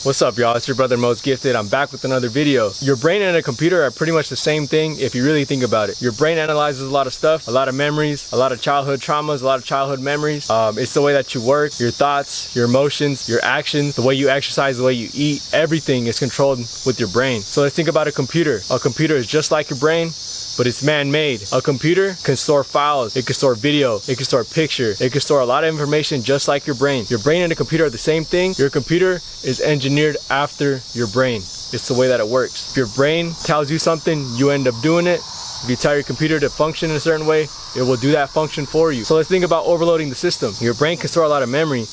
What's up, y'all? It's your brother Most Gifted. I'm back with another video. Your brain and a computer are pretty much the same thing if you really think about it. Your brain analyzes a lot of stuff, a lot of memories, a lot of childhood traumas, a lot of childhood memories. It's the way that you work, your thoughts, your emotions, your actions, the way you exercise, the way you eat. Everything is controlled with your brain. So let's think about a computer. A computer is just like your brain, but it's man-made. A computer can store files, it can store video, it can store picture, it can store a lot of information just like your brain. Your brain and a computer are the same thing. Your computer is engineered after your brain. It's the way that it works. If your brain tells you something, you end up doing it. If you tell your computer to function in a certain way, it will do that function for you. So let's think about overloading the system. Your brain can store a lot of memory,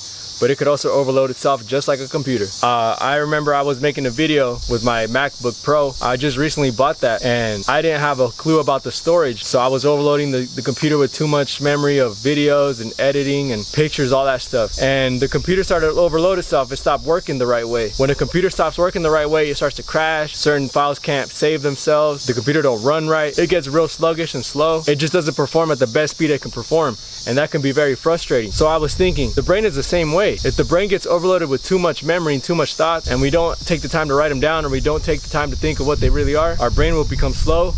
but it could also overload itself just like a computer. I remember I was making a video with my MacBook Pro. I just recently bought that and I didn't have a clue about the storage. So I was overloading the computer with too much memory of videos and editing and pictures, all that stuff. And the computer started to overload itself. It stopped working the right way. When a computer stops working the right way, it starts to crash. Certain files can't save themselves. The computer don't run right. It gets real sluggish and slow. It just doesn't perform at the best speed it can perform. And that can be very frustrating. So I was thinking, the brain is the same way. If the brain gets overloaded with too much memory and too much thought, and we don't take the time to write them down, or we don't take the time to think of what they really are, our brain will become slow,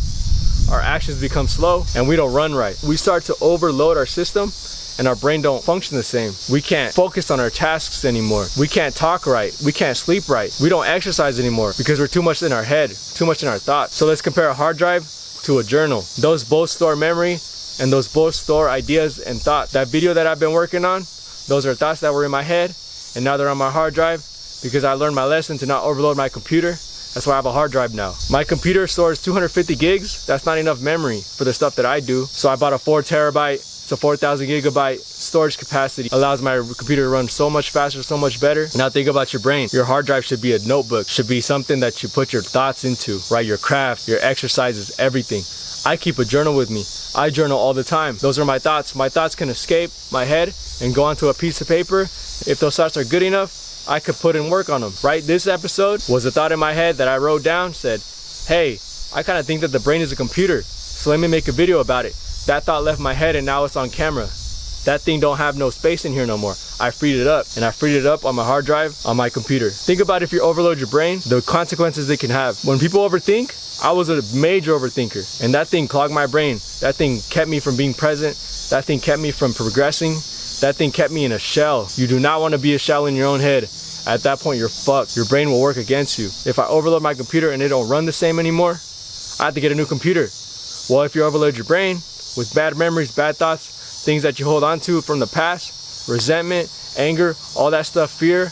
our actions become slow, and we don't run right. We start to overload our system, and our brain don't function the same. We can't focus on our tasks anymore. We can't talk right. We can't sleep right. We don't exercise anymore because we're too much in our head, too much in our thoughts. So let's compare a hard drive to a journal. Those both store memory, and those both store ideas and thought. That video that I've been working on, those are thoughts that were in my head, and now they're on my hard drive because I learned my lesson to not overload my computer. That's why I have a hard drive now. My computer stores 250 gigs. That's not enough memory for the stuff that I do. So I bought a 4 terabyte, so 4,000 gigabyte storage capacity. Allows my computer to run so much faster, so much better. Now think about your brain. Your hard drive should be a notebook, should be something that you put your thoughts into, right? Your craft, your exercises, everything. I keep a journal with me. I journal all the time. Those are my thoughts. My thoughts can escape my head and go onto a piece of paper. If those thoughts are good enough, I could put in work on them, right? This episode was a thought in my head that I wrote down, said, hey, I kind of think that the brain is a computer, so let me make a video about it. That thought left my head and now it's on camera. That thing don't have no space in here no more. I freed it up, and I freed it up on my hard drive on my computer. Think about if you overload your brain, the consequences it can have. When people overthink, I was a major overthinker, and that thing clogged my brain. That thing kept me from being present. That thing kept me from progressing. That thing kept me in a shell. You do not want to be a shell in your own head. At that point, you're fucked. Your brain will work against you. If I overload my computer and it don't run the same anymore, I have to get a new computer. Well, if you overload your brain with bad memories, bad thoughts, things that you hold on to from the past, resentment, anger, all that stuff, fear,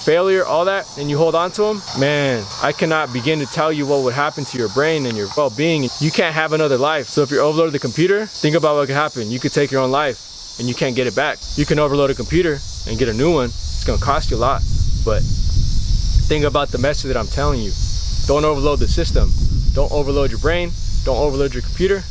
failure, all that, and you hold on to them, man, I cannot begin to tell you what would happen to your brain and your well-being. You can't have another life. So if you're overloaded the computer, think about what could happen. You could take your own life and you can't get it back. You can overload a computer and get a new one. It's gonna cost you a lot, but think about the message that I'm telling you. Don't overload the system. Don't overload your brain. Don't overload your computer.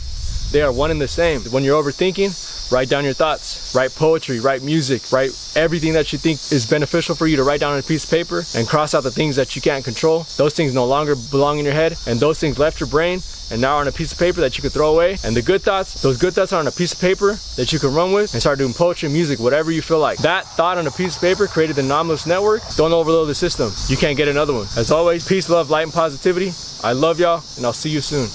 They are one and the same. When you're overthinking, write down your thoughts, write poetry, write music, write everything that you think is beneficial for you to write down on a piece of paper, and cross out the things that you can't control. Those things no longer belong in your head, and those things left your brain and now are on a piece of paper that you could throw away. And the good thoughts, those good thoughts are on a piece of paper that you can run with and start doing poetry, music, whatever you feel like. That thought on a piece of paper created the anomalous network. Don't overload the system. You can't get another one. As always, peace, love, light, and positivity. I love y'all, and I'll see you soon.